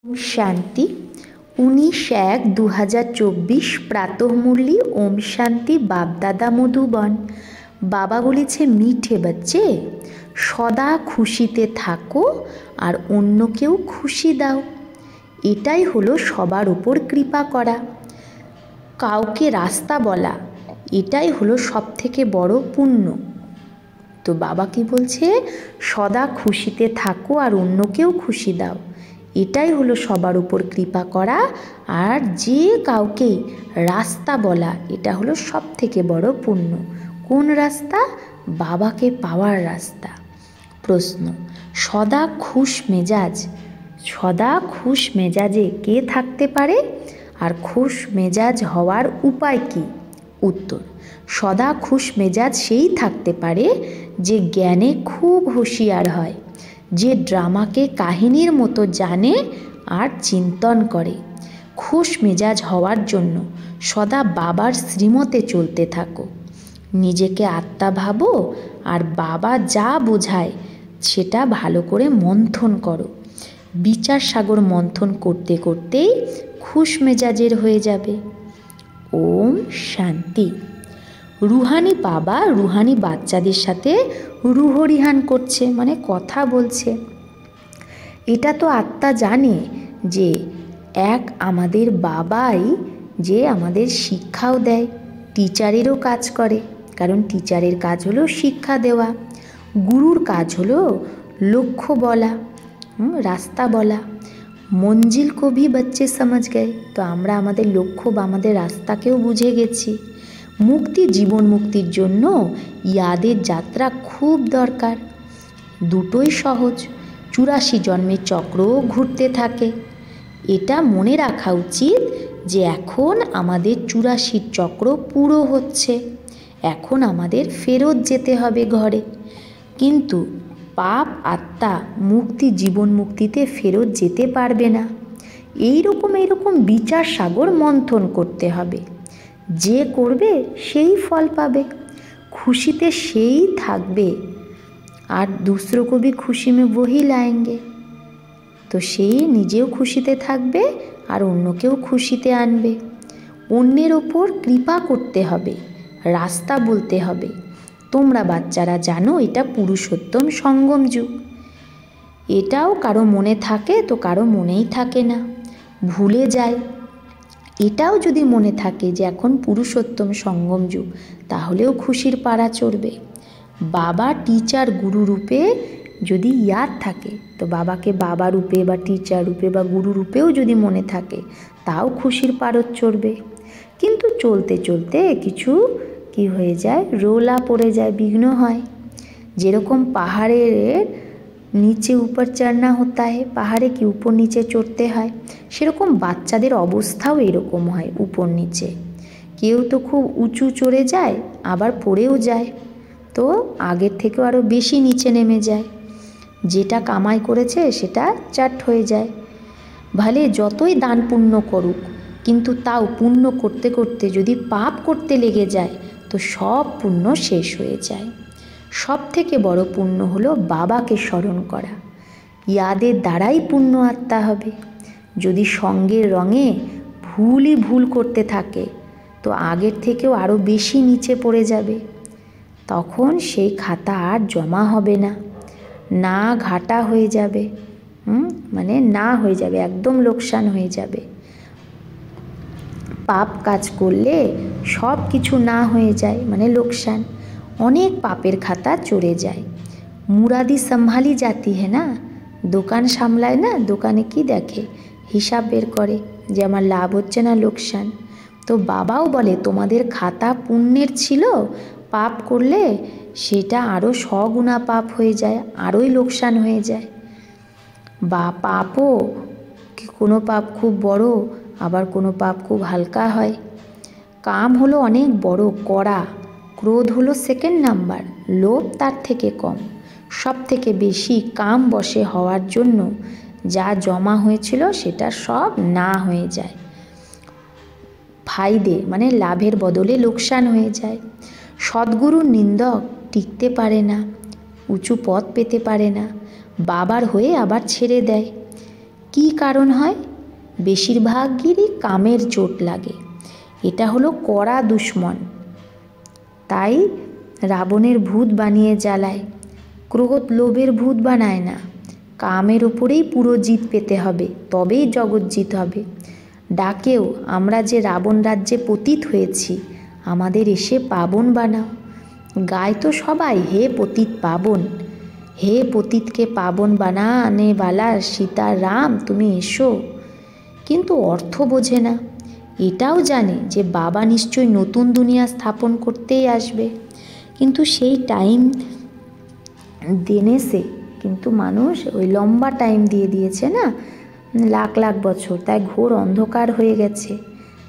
শান্তি 19/1/2024 প্রাতঃমুরলি। ওম শান্তি। বাপদাদা মধুবন। বাবা বলেছে, মিঠে বাচ্চে, সদা খুশিতে থাকো আর অন্যকেও খুশি দাও। এটাই হলো সবার উপর কৃপা করা, কাউকে রাস্তা বলা। এটাই হলো সবথেকে বড় পুণ্য। তো বাবা কি বলছে? সদা খুশিতে থাকো আর অন্যকেও খুশি দাও। এটাই হলো সবার উপর কৃপা করা। আর যে কাউকে রাস্তা বলা, এটা হলো সবথেকে বড় পুণ্য। কোন রাস্তা? বাবাকে পাওয়ার রাস্তা। প্রশ্ন, সদা খুশ মেজাজে কে থাকতে পারে আর খুশ মেজাজ হওয়ার উপায় কি? উত্তর, সদা খুশ মেজাজ সেই থাকতে পারে যে জ্ঞানে খুব হুঁশিয়ার হয়, যে ড্রামাকে কাহিনীর মতো জানে আর চিন্তন করে। খুশ মেজাজ হওয়ার জন্য সদা বাবার শ্রীমতে চলতে থাকো। নিজেকে আত্মা ভাবো আর বাবা যা বোঝায় সেটা ভালো করে মন্থন করো। বিচার সাগর মন্থন করতে করতেই খুশ মেজাজের হয়ে যাবে। ওম শান্তি। রুহানি বাবা রুহানি বাচ্চাদের সাথে রুহরিহান করছে, মানে কথা বলছে। এটা তো আত্মা জানে যে এক আমাদের বাবাই যে আমাদের শিক্ষাও দেয়, টিচারেরও কাজ করে। কারণ টিচারের কাজ হলো শিক্ষা দেওয়া, গুরুর কাজ হলো লক্ষ্য বলা, রাস্তা বলা। মঞ্জিল কো ভি বাচ্চে সমাজ গয়ে। তো আমরা আমাদের লক্ষ্য বা আমাদের রাস্তাকেও বুঝে গেছি। মুক্তি, জীবন মুক্তির জন্য ইয়াদের যাত্রা খুব দরকার। দুটোই সহজ। 84 জন্মের চক্রও ঘুরতে থাকে। এটা মনে রাখা উচিত যে এখন আমাদের 84 চক্র পুরো হচ্ছে। এখন আমাদের ফেরত যেতে হবে ঘরে। কিন্তু পাপ আত্মা মুক্তি, জীবন মুক্তিতে ফেরত যেতে পারবে না। এইরকম বিচার সাগর মন্থন করতে হবে। যে করবে সেই ফল পাবে, খুশিতে সেই থাকবে। আর दूसरों को भी खुशी में वही लाएंगे। তো সেই নিজেও খুশিতে থাকবে আর অন্যকেও খুশিতে আনবে। অন্যের ওপর কৃপা করতে হবে, রাস্তা বলতে হবে। তোমরা বাচ্চারা জানো এটা পুরুষোত্তম সঙ্গম যুগ। এটাও কারো মনে থাকে তো কারো মনেই থাকে না, ভুলে যায়। এটাও যদি মনে থাকে যে এখন পুরুষোত্তম সঙ্গম যুগ, তাহলেও খুশির পাড়া চড়বে। বাবা টিচার গুরু রূপে যদি ইয়াদ থাকে, তো বাবাকে বাবা রূপে বা টিচার রূপে বা গুরু রূপেও যদি মনে থাকে, তাও খুশির পারদ চড়বে। কিন্তু চলতে চলতে কিছু কি হয়ে যায়, রোলা পড়ে যায়, বিঘ্ন হয়। যেরকম পাহাড়ের নিচে উপর চড়না হতা है, পাহাড়ে কি উপর নিচে চড়তে হয়, সেরকম বাচ্চাদের অবস্থাও এরকম হয়, উপর নিচে। কেউ তো খুব উঁচু চড়ে যায়, আবার পড়েও যায়, তো আগের থেকেও আরও বেশি নিচে নেমে যায়। যেটা কামাই করেছে সেটা চাট হয়ে যায়। ভালে যতই দান পুণ্য করুক, কিন্তু তাও পুণ্য করতে করতে যদি পাপ করতে লেগে যায়, তো সব পুণ্য শেষ হয়ে যায়। সব থেকে বড় পুণ্য হলো বাবাকে স্মরণ করা। ইয়াদের দ্বারাই পুণ্য আত্মা হবে। যদি সঙ্গের রঙে ভুল করতে থাকে, তো আগের থেকেও আরও বেশি নিচে পড়ে যাবে। তখন সেই খাতা আর জমা হবে না, না ঘাটা হয়ে যাবে, মানে না হয়ে যাবে, একদম লোকসান হয়ে যাবে। পাপ কাজ করলে সব কিছু না হয়ে যায়, মানে লোকসান। অনেক পাপের খাতা চড়ে যায়। মুরাদি সম্ভালি জাতি है না, দোকান সামলায় না, দোকানে কি দেখে, হিসাব বের করে যে আমার লাভ হচ্ছে না লোকসান। তো বাবাও বলে তোমাদের খাতা পুণ্যের ছিল, পাপ করলে সেটা আরও 100 গুণা পাপ হয়ে যায়, আরোই লোকসান হয়ে যায়। বা পাপও কোনো পাপ খুব বড়, আবার কোনো পাপ খুব হালকা হয়। কাম হলো অনেক বড়, কড়া। ক্রোধ হলো সেকেন্ড নাম্বার, লোভ তার থেকে কম। সব থেকে বেশি কাম বশে হওয়ার জন্য যা জমা হয়েছিল সেটা সব না হয়ে যায়। ফায়দে মানে লাভের বদলে লোকসান হয়ে যায়। সদ্গুরুর নিন্দক টিকতে পারে না, উঁচু পদ পেতে পারে না, বাবার হয়ে আবার ছেড়ে দেয়। কি কারণ হয়? বেশিরভাগেরই কামের চোট লাগে। এটা হলো কড়া দুশ্মন। তাই রাবণের ভূত বানিয়ে জ্বালায়। ক্রোধ লোভের ভূত বানায় না। কামের ওপরেই পুরো জিত পেতে হবে, তবেই জগৎ জিত হবে। ডাকেও আমরা যে রাবণ রাজ্যে পতিত হয়েছি, আমাদের এসে পাবন বানাও। গায় তো সবাই হে পতিত পাবন, হে পতিতকে পাবন বানানে বালা সীতা রাম তুমি এসো। কিন্তু অর্থ বোঝে না। এটাও জানে যে বাবা নিশ্চয়ই নতুন দুনিয়া স্থাপন করতেই আসবে, কিন্তু সেই টাইম দেনে সে, কিন্তু মানুষ ওই লম্বা টাইম দিয়ে দিয়েছে না, লাখ লাখ বছর, তাই ঘোর অন্ধকার হয়ে গেছে।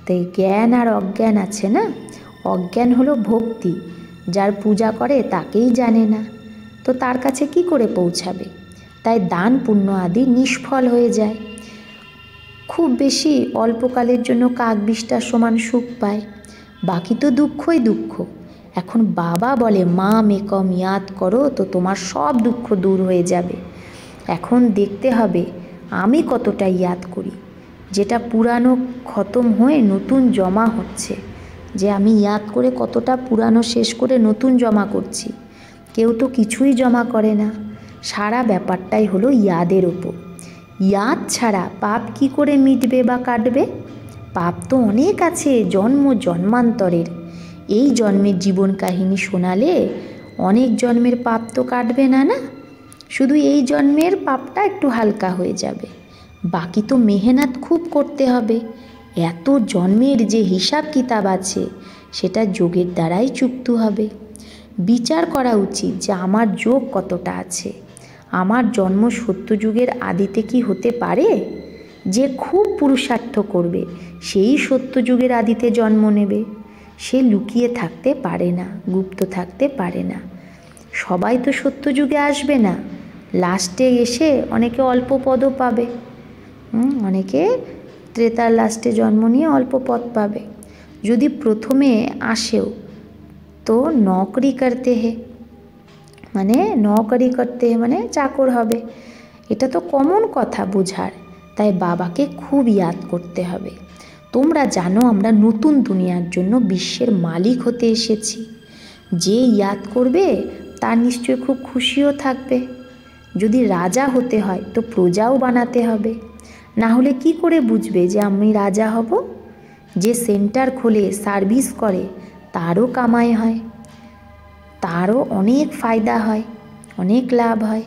তাই জ্ঞান আর অজ্ঞান আছে না। অজ্ঞান হলো ভক্তি, যার পূজা করে তাকেই জানে না, তো তার কাছে কি করে পৌঁছাবে? তাই দান পুণ্য আদি নিষ্ফল হয়ে যায়। খুব বেশি অল্পকালের জন্য কাক বিষ্টার সমান সুখ পায়, বাকি তো দুঃখই দুঃখ। এখন বাবা বলে মা মেকম ইয়াদ করো তো তোমার সব দুঃখ দূর হয়ে যাবে। এখন দেখতে হবে আমি কতটা ইয়াদ করি, যেটা পুরানো খতম হয়ে নতুন জমা হচ্ছে, যে আমি ইয়াদ করে কতটা পুরানো শেষ করে নতুন জমা করছি। কেউ তো কিছুই জমা করে না। সারা ব্যাপারটাই হলো ইয়াদের ওপর। ইয়াদ ছাড়া পাপ কি করে মিটবে বা কাটবে? পাপ তো অনেক আছে জন্ম জন্মান্তরের। এই জন্মের জীবন কাহিনী শোনালে অনেক জন্মের পাপ তো কাটবে না, না শুধু এই জন্মের পাপটা একটু হালকা হয়ে যাবে, বাকি তো মেহনত খুব করতে হবে। এত জন্মের যে হিসাব কিতাব আছে সেটা যোগের দ্বারাই চুক্ত হবে। বিচার করা উচিত যে আমার যোগ কতটা আছে। আমার জন্ম সত্যযুগের আদিতে কি হতে পারে? যে খুব পুরুষার্থ করবে সেই সত্যযুগের আদিতে জন্ম নেবে। সে লুকিয়ে থাকতে পারে না, গুপ্ত থাকতে পারে না। সবাই তো সত্যযুগে আসবে না। লাস্টে এসে অনেকে অল্প পদও পাবে, অনেকে ত্রেতার লাস্টে জন্ম নিয়ে অল্প পদ পাবে। যদি প্রথমে আসেও তো নকরি করতে হে, মানে নকরি করতে হে মানে চাকর হবে। এটা তো কমন কথা বোঝার। তাই বাবাকে খুব ইয়াদ করতে হবে। তোমরা জানো আমরা নতুন দুনিয়ার জন্য বিশ্বের মালিক হতে এসেছি। যে ইয়াদ করবে তার নিশ্চয়ই খুব খুশিও থাকবে। যদি রাজা হতে হয় তো প্রজাও বানাতে হবে, না হলে কি করে বুঝবে যে আমি রাজা হব? যে সেন্টার খোলে সার্ভিস করে তারও কামাই হয়, তারও অনেক ফায়দা হয়, অনেক লাভ হয়,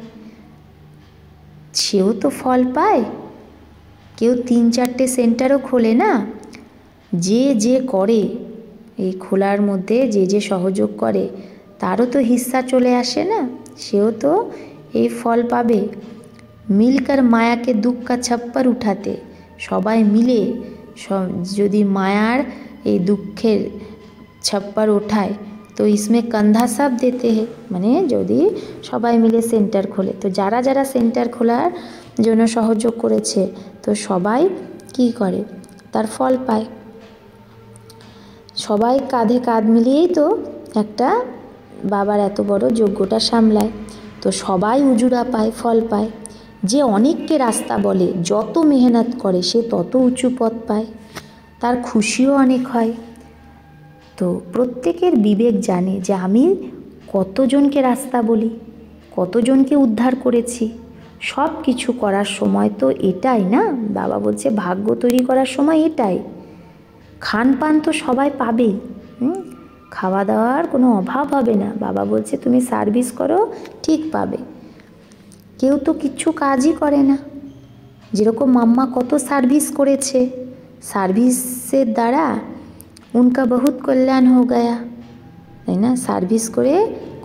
সেও তো ফল পায়। কেউ 3-4টে সেন্টারও খোলে না, যে যে করে এই খোলার মধ্যে যে যে সহযোগ করে তারও তো হিস্সা চলে আসে না, সেও তো এই ফল পাবে। মিলকর মায়াকে দুঃখ কা ছপ্পর উঠাতে, সবাই মিলে যদি মায়ার এই দুঃখের ছপ্পর ওঠায় তো ইসমে কন্ধা সব দেতে হে, মানে যদি সবাই মিলে সেন্টার খোলে তো যারা যারা সেন্টার খোলার জন্য সহযোগ করেছে তো সবাই কি করে তার ফল পায়। সবাই কাঁধে কাঁধ মিলিয়েই তো একটা বাবার এত বড় যজ্ঞটা সামলায়, তো সবাই উজুরা পায়, ফল পায়। যে অনেককে রাস্তা বলে, যত মেহনত করে সে তত উঁচু পথ পায়, তার খুশিও অনেক হয়। তো প্রত্যেকের বিবেক জানে যে আমি কতজনকে রাস্তা বলি, কতজনকে উদ্ধার করেছি। সব কিছু করার সময় তো এটাই না, বাবা বলছে ভাগ্য তৈরি করার সময় এটাই। খান পান তো সবাই পাবেই, খাওয়া দাওয়ার কোনো অভাব হবে না। বাবা বলছে তুমি সার্ভিস করো ঠিক পাবে। কেউ তো কিচ্ছু কাজই করে না, যেরকম মাম্মা কত সার্ভিস করেছে, সার্ভিসের দ্বারা উনকা বহুত কল্যাণ হয়ে গয়া, তাই না? সার্ভিস করে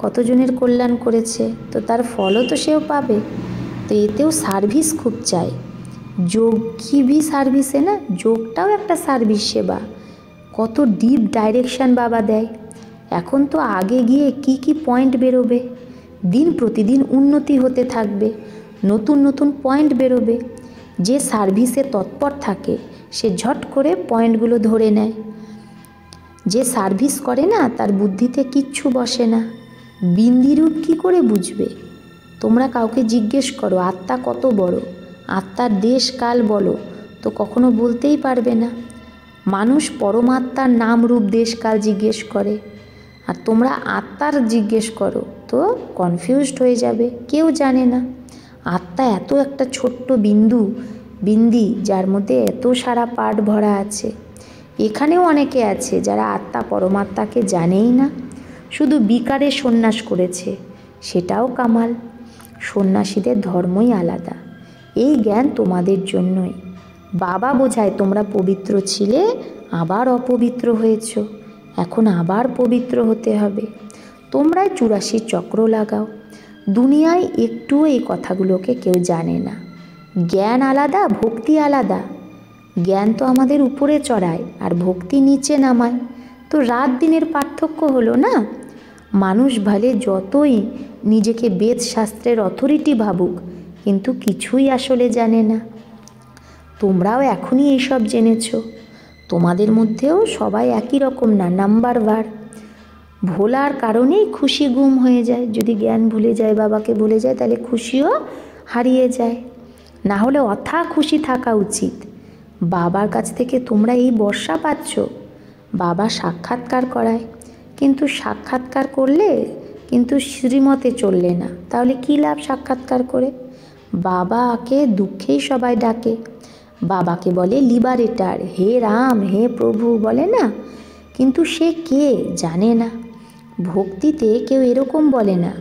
কতজনের কল্যাণ করেছে, তো তার ফলও তো সেও পাবে। তো এতেও সার্ভিস খুব চাই। যোগ কি ভি সার্ভিসে না, যোগটাও একটা সার্ভিস সেবা। কত ডিপ ডাইরেকশন বাবা দেয়। এখন তো আগে গিয়ে কি কি পয়েন্ট বেরোবে, দিন প্রতিদিন উন্নতি হতে থাকবে, নতুন নতুন পয়েন্ট বেরোবে। যে সার্ভিসে তৎপর থাকে সে ঝট করে পয়েন্টগুলো ধরে নেয়। যে সার্ভিস করে না তার বুদ্ধিতে কিচ্ছু বসে না। বিন্দিরূপ কী করে বুঝবে? তোমরা কাউকে জিজ্ঞেস করো আত্মা কত বড়, আত্মার দেশ কাল বলো তো কখনো বলতেই পারবে না। মানুষ পরমাত্মার নাম রূপ দেশ কাল জিজ্ঞেস করে, আর তোমরা আত্মার জিজ্ঞেস করো তো কনফিউজড হয়ে যাবে, কেউ জানে না। আত্মা এত একটা ছোট্ট বিন্দি যার মধ্যে এত সারা পার্ট ভরা আছে। এখানেও অনেকে আছে যারা আত্মা পরমাত্মাকে জানেই না, শুধু বিকারে সন্ন্যাস করেছে, সেটাও কামাল। সন্ন্যাসীদের ধর্মই আলাদা। এই জ্ঞান তোমাদের জন্যই। বাবা বোঝায় তোমরা পবিত্র ছিলে, আবার অপবিত্র হয়েছ, এখন আবার পবিত্র হতে হবে। তোমরাই 84 চক্র লাগাও। দুনিয়ায় একটুও এই কথাগুলোকে কেউ জানে না। জ্ঞান আলাদা, ভক্তি আলাদা। জ্ঞান তো আমাদের উপরে চড়ায় আর ভক্তি নিচে নামায়, তো রাত দিনের পার্থক্য হলো না। মানুষ ভালে যতই নিজেকে বেদ শাস্ত্রের অথরিটি ভাবুক, কিন্তু কিছুই আসলে জানে না। তোমরাও এখনই এইসব জেনেছ। তোমাদের মধ্যেও সবাই একই রকম না, নাম্বার ওয়ার। ভোলার কারণেই খুশি গুম হয়ে যায়। যদি জ্ঞান ভুলে যায়, বাবাকে ভুলে যায়, তাহলে খুশিও হারিয়ে যায়। না হলে অথা খুশি থাকা উচিত। বাবার কাছ থেকে তোমরা এই বর্ষা পাচ্ছ, বাবা সাক্ষাৎকার করায়, কিন্তু সাক্ষাৎকার করলে কিন্তু শ্রীমতে চললে না, তাহলে কী লাভ সাক্ষাৎকার করে? বাবাকে দুঃখেই সবাই ডাকে, বাবাকে বলে লিবারেটার, হে রাম, হে প্রভু বলে না, কিন্তু সে কে জানে না। ভক্তিতে কেউ এরকম বলে না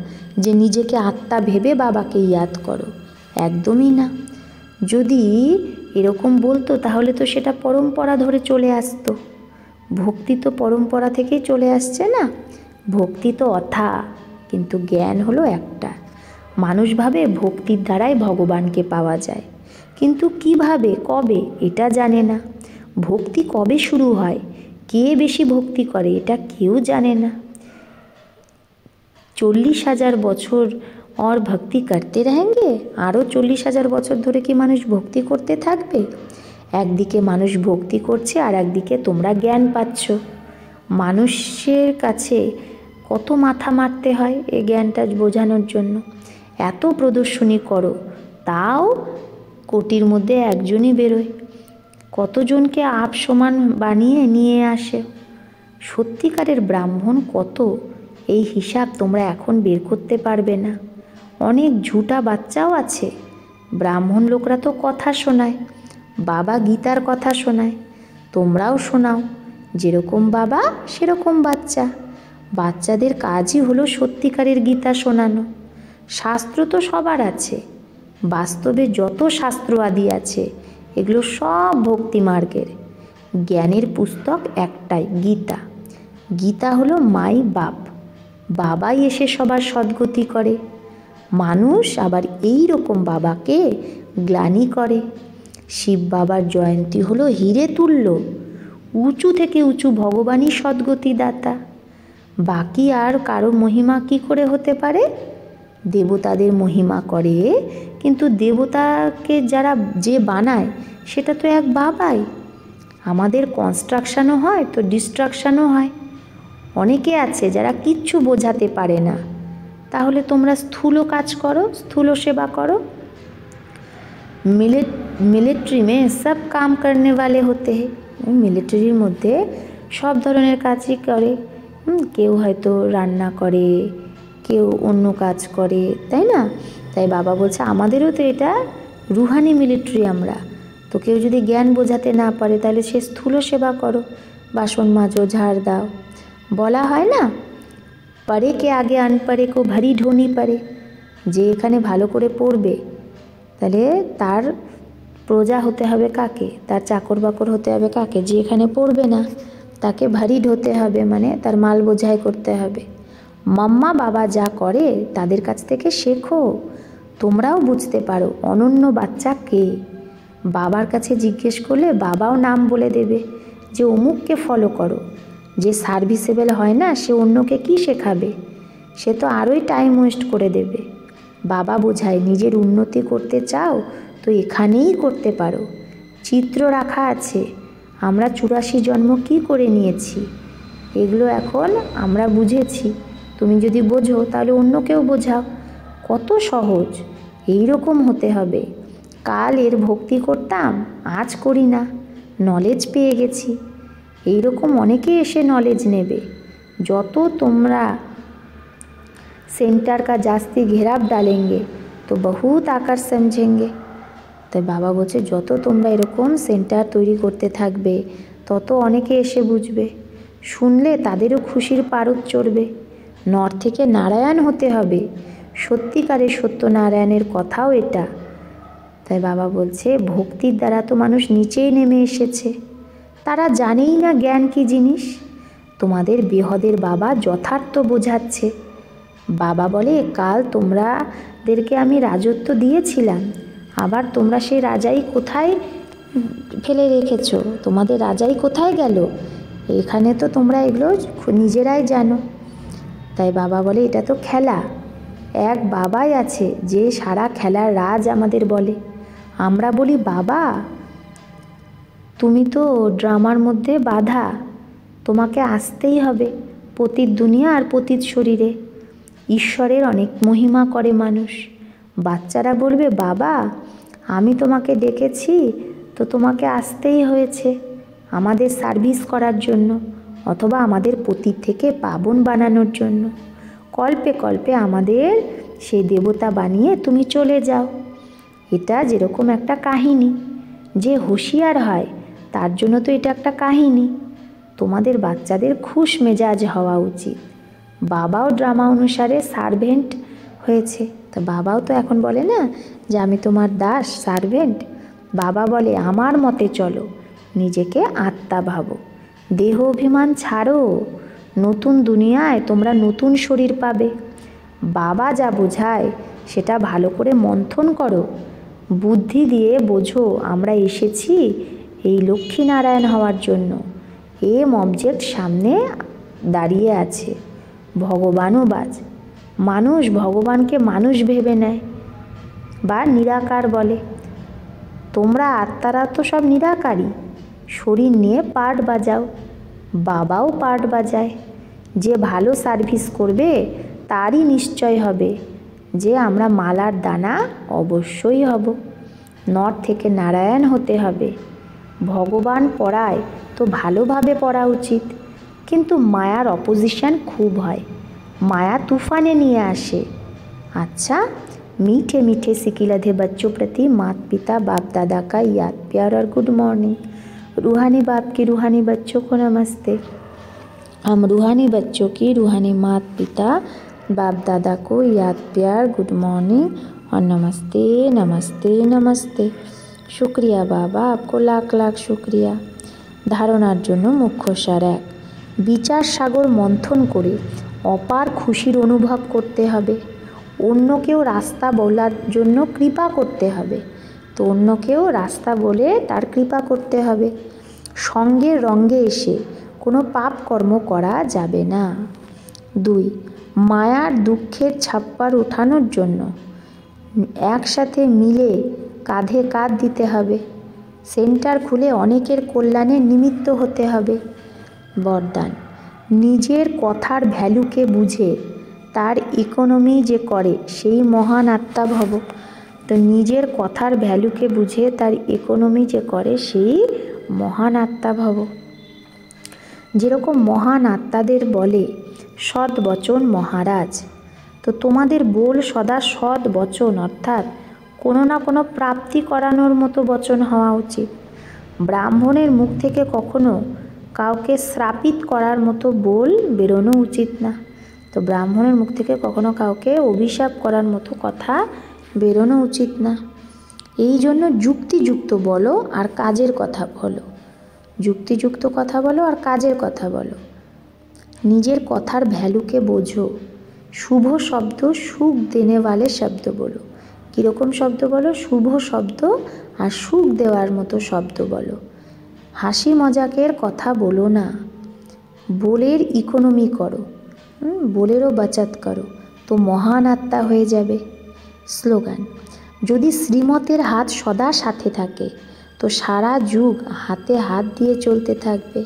যে নিজেকে আত্মা ভেবে বাবাকে ইয়াদ করো, একদমই না। যদি এরকম বলতো তাহলে তো সেটা পরম্পরা ধরে চলে আসতো। ভক্তি তো পরম্পরা থেকেই চলে আসছে না। ভক্তি তো অথা, কিন্তু জ্ঞান হলো একটা। মানুষ ভাবে ভক্তির দ্বারাই ভগবানকে পাওয়া যায়, কিন্তু কিভাবে, কবে, এটা জানে না। ভক্তি কবে শুরু হয়, কে বেশি ভক্তি করে, এটা কেউ জানে না। 40,000 বছর और ভক্তি করতে रहेंगे, আরও 40,000 বছর ধরে কি মানুষ ভক্তি করতে থাকবে? একদিকে মানুষ ভক্তি করছে আর একদিকে তোমরা জ্ঞান পাচ্ছ। মানুষের কাছে কত মাথা মারতে হয় এই জ্ঞানটা বোঝানোর জন্য। এত প্রদর্শনী করো, তাও কোটির মধ্যে একজনই বেরোয়। কতজনকে আপ সমান বানিয়ে নিয়ে আসে। সত্যিকারের ব্রাহ্মণ কত, এই হিসাব তোমরা এখন বের করতে পারবে না। অনেক ঝুটা বাচ্চাও আছে। ব্রাহ্মণ লোকরা তো কথা শোনায়, বাবা গীতার কথা শোনায়, তোমরাও শোনাও। যেরকম বাবা সেরকম বাচ্চা। বাচ্চাদের কাজই হলো সত্যিকারের গীতা শোনানো। শাস্ত্র তো সবার আছে, বাস্তবে যত শাস্ত্র আদি আছে এগুলো সব ভক্তি মার্গের। জ্ঞানের পুস্তক একটাই, গীতা। গীতা হলো মাই বাপ, বাবাই এসে সবার সদ্গতি করে। মানুষ আবার এই রকম বাবাকে গ্লানি করে। শিব বাবার জয়ন্তী হলো হিরে তুল্য, উঁচু থেকে উঁচু ভগবানই সদ্গতি দাতা। বাকি আর কারো মহিমা কি করে হতে পারে? দেবতাদের মহিমা করে, কিন্তু দেবতাকে যারা যে বানায় সেটা তো এক বাবাই। আমাদের কনস্ট্রাকশানও হয় তো ডিস্ট্রাকশানও হয়। অনেকে আছে যারা কিচ্ছু বোঝাতে পারে না, তাহলে তোমরা স্থূল কাজ করো, স্থূল সেবা করো। মিলিটারি মে সব কাম করনে वाले होते हैं। মিলিটারির মধ্যে সব ধরনের কাজই করে। কেউ হয়তো রান্না করে, কেউ অন্য কাজ করে, তাই না? তাই বাবা বলছে আমাদেরও তো এটা রুহানি মিলিটারি আমরা। তো কেউ যদি জ্ঞান বোঝাতে না পারে তাহলে সে স্থূল সেবা করো, বাসন মাজো, ঝাড় দাও। বলা হয় না, পড়ে কে আগে আনপড়ে কো ভারী ঢোনি পড়ে। যে এখানে ভালো করে পড়বে তাহলে তার প্রজা হতে হবে কাকে? তার চাকর বাকর হতে হবে কাকে? যে এখানে পড়বে না তাকে ভারী ঢোতে হবে, মানে তার মাল বোঝাই করতে হবে। মাম্মা বাবা যা করে তাদের কাছ থেকে শেখো, তোমরাও বুঝতে পারো অনন্য বাচ্চা কে। বাবার কাছে জিজ্ঞেস করলে বাবাও নাম বলে দেবে যে অমুককে ফলো করো। যে সার্ভিসেবল হয় না সে অন্যকে কি শেখাবে? সে তো আরোই টাইম ওয়েস্ট করে দেবে। বাবা বোঝায় নিজের উন্নতি করতে চাও তো এখানেই করতে পারো। চিত্র রাখা আছে, আমরা 84 জন্ম কি করে নিয়েছি এগুলো এখন আমরা বুঝেছি। তুমি যদি বোঝো তাহলে অন্যকেও বোঝাও। কত সহজ, এই রকম হতে হবে। কাল এর ভক্তি করতাম, আজ করি না, নলেজ পেয়ে গেছি। এইরকম অনেকে এসে নলেজ নেবে। যত তোমরা सेंटर का जास्ती घेराव डालेंगे तो बहुत आकर समझेंगे। তাই বাবা বলছে যত তোমরা এরকম সেন্টার তৈরি করতে থাকবে তত অনেকে এসে বুঝবে, শুনলে তাদেরও খুশির পারদ চড়বে। নর থেকে নারায়ণ হতে হবে, সত্যিকারের সত্যনারায়ণের কথাও এটা। তাই বাবা বলছে ভক্তির দ্বারা তো মানুষ নিচেই নেমে এসেছে, তারা জানেই না জ্ঞান কী জিনিস। তোমাদের বেহদের বাবা যথার্থ বোঝাচ্ছে। বাবা বলে কাল তোমরাদেরকে আমি রাজত্ব দিয়েছিলাম, আবার তোমরা সেই রাজাই কোথায় ফেলে রেখেছো, তোমাদের রাজাই কোথায় গেল, এখানে তো তোমরা এগুলো নিজেরাই জানো। তাই বাবা বলে এটা তো খেলা, এক বাবাই আছে যে সারা খেলার রাজ আমাদের বলে। আমরা বলি বাবা তুমি তো ড্রামার মধ্যে বাধা, তোমাকে আসতেই হবে পতিত দুনিয়া আর পতিত শরীরে। ঈশ্বরের অনেক মহিমা করে মানুষ। বাচ্চারা বলবে বাবা আমি তোমাকে ডেকেছি তো তোমাকে আসতেই হয়েছে আমাদের সার্ভিস করার জন্য, অথবা আমাদের পতিত থেকে পাবন বানানোর জন্য। কল্পে কল্পে আমাদের সেই দেবতা বানিয়ে তুমি চলে যাও। এটা যেরকম একটা কাহিনী, যে হুঁশিয়ার হয় তার জন্য তো এটা একটা কাহিনী। তোমাদের বাচ্চাদের খুশ মেজাজ হওয়া উচিত। বাবাও ড্রামা অনুসারে সার্ভেন্ট হয়েছে, তো বাবাও তো এখন বলে না যে আমি তোমার দাস সার্ভেন্ট। বাবা বলে আমার মতে চলো, নিজেকে আত্মা ভাবো, দেহ অভিমান ছাড়ো, নতুন দুনিয়ায় তোমরা নতুন শরীর পাবে। বাবা যা বোঝায় সেটা ভালো করে মন্থন করো, বুদ্ধি দিয়ে বোঝো আমরা এসেছি এই লক্ষ্মীনারায়ণ হওয়ার জন্য। এম অবজেক্ট সামনে দাঁড়িয়ে আছে, ভগবানও বাজ। মানুষ ভগবানকে মানুষ ভেবে নেয় বা নিরাকার বলে। তোমরা আত্মারা তো সব নিরাকারই, শরীর নিয়ে পার্ট বাজাও। বাবাও পার্ট বাজায়। যে ভালো সার্ভিস করবে তারই নিশ্চয় হবে যে আমরা মালার দানা অবশ্যই হব। নর থেকে নারায়ণ হতে হবে। ভগবান পড়ায় তো ভালোভাবে পড়া উচিত, কিন্তু মায়ার অপোজিশন খুব হয়, মায়া তুফाने নিয়ে আসে। अच्छा मीठे मीठे सिकिलधे बच्चों प्रति माता पिता बाप दादा का याद प्यार और गुड मॉर्निंग। रूहानी बाप की रूहानी बच्चों को नमस्ते। हम रूहानी बच्चों की रूहानी माता पिता बाप दादा को याद प्यार गुड मॉर्निंग और नमस्ते नमस्ते नमस्ते। शुक्रिया बाबा, आपको लाख लाख शुक्रिया। ধারণার জন্য মুখ্য সার এক, বিচার সাগর মন্থন করে অপার খুশির অনুভব করতে হবে। অন্যকেও রাস্তা বলার জন্য কৃপা করতে হবে, তো অন্যকেও রাস্তা বলে তার কৃপা করতে হবে। সঙ্গের রঙ্গে এসে কোনো পাপ কর্ম করা যাবে না। 2 মায়ার দুঃখের ছাপ্পার ওঠানোর জন্য একসাথে মিলে কাঁধে কাঁধ দিতে হবে। সেন্টার খুলে অনেকের কল্যাণের নিমিত্ত হতে হবে। বরদান, নিজের কথার ভ্যালুকে বুঝে তার ইকোনমি যে করে সেই মহান আত্মা ভব। তো নিজের কথার ভ্যালুকে বুঝে তার ইকোনমি যে করে সেই মহান আত্মা ভব। যেরকম মহান আত্মাদের বলে সৎ বচন মহারাজ, তো তোমাদের বল সদা সৎ বচন, অর্থাৎ কোনো না কোনো প্রাপ্তি করানোর মতো বচন হওয়া উচিত। ব্রাহ্মণের মুখ থেকে কখনো কাউকে শ্রাপিত করার মতো বল বেরোনো উচিত না। তো ব্রাহ্মণের মুখ থেকে কখনো কাউকে অভিশাপ করার মতো কথা বেরোনো উচিত না। এই জন্য যুক্তিযুক্ত বলো আর কাজের কথা বলো, যুক্তিযুক্ত কথা বলো আর কাজের কথা বলো। নিজের কথার ভ্যালুকে বোঝো। শুভ শব্দ সুখ দেনে वाले শব্দ বলো। কীরকম শব্দ বলো? শুভ শব্দ আর সুখ দেওয়ার মতো শব্দ বলো। হাসি মজাকের কথা বলো না, বলের ইকোনমি করো, বলেরও বাচাত করো, তো মহান আত্মা হয়ে যাবে। স্লোগান, যদি শ্রীমতের হাত সদা সাথে থাকে তো সারা যুগ হাতে হাত দিয়ে চলতে থাকবে।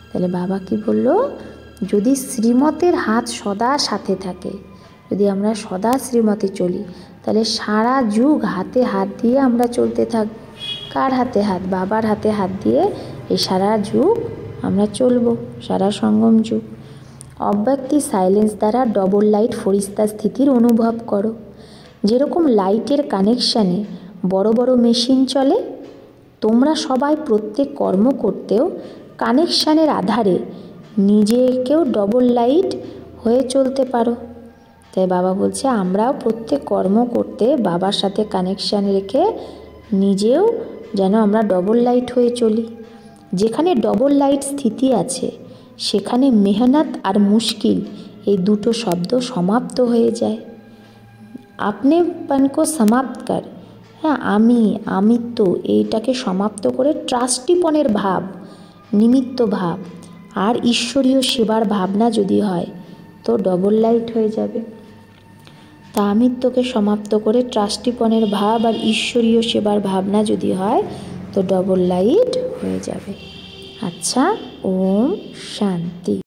তাহলে বাবা কি বলল? যদি শ্রীমতের হাত সদা সাথে থাকে, যদি আমরা সদা শ্রীমতে চলি তাহলে সারা যুগ হাতে হাত দিয়ে আমরা চলতে থাকব। কার হাতে হাত? বাবার হাতে হাত দিয়ে এই সারা যুগ আমরা চলব, সারা সঙ্গম যুগ। অব্যক্তি সাইলেন্স দ্বারা ডবল লাইট ফরিস্তা স্থিতির অনুভব করো। যেরকম লাইটের কানেকশানে বড় বড় মেশিন চলে, তোমরা সবাই প্রত্যেক কর্ম করতেও কানেকশানের আধারে নিজেকেও ডবল লাইট হয়ে চলতে পারো। তাই বাবা বলছে আমরাও প্রত্যেক কর্ম করতে বাবার সাথে কানেকশান রেখে নিজেও যেন আমরা ডবল লাইট হয়ে চলি। যেখানে ডবল লাইট স্থিতি আছে সেখানে মেহনত আর মুশকিল এই দুটো শব্দ সমাপ্ত হয়ে যায়। আপনেপনকে সমাপ্ত কর, হ্যাঁ আমিত্ব এইটাকে সমাপ্ত করে ট্রাস্টিপনের ভাব, নিমিত্ত ভাব আর ঈশ্বরীয় সেবার ভাবনা যদি হয় তো ডবল লাইট হয়ে যাবে। তা আমিত্বকে সমাপ্ত করে ট্রাস্টিপনের ভাব আর ঈশ্বরীয় সেবার ভাবনা যদি হয় তো ডবল লাইট হয়ে যাবে। আচ্ছা, ওম শান্তি।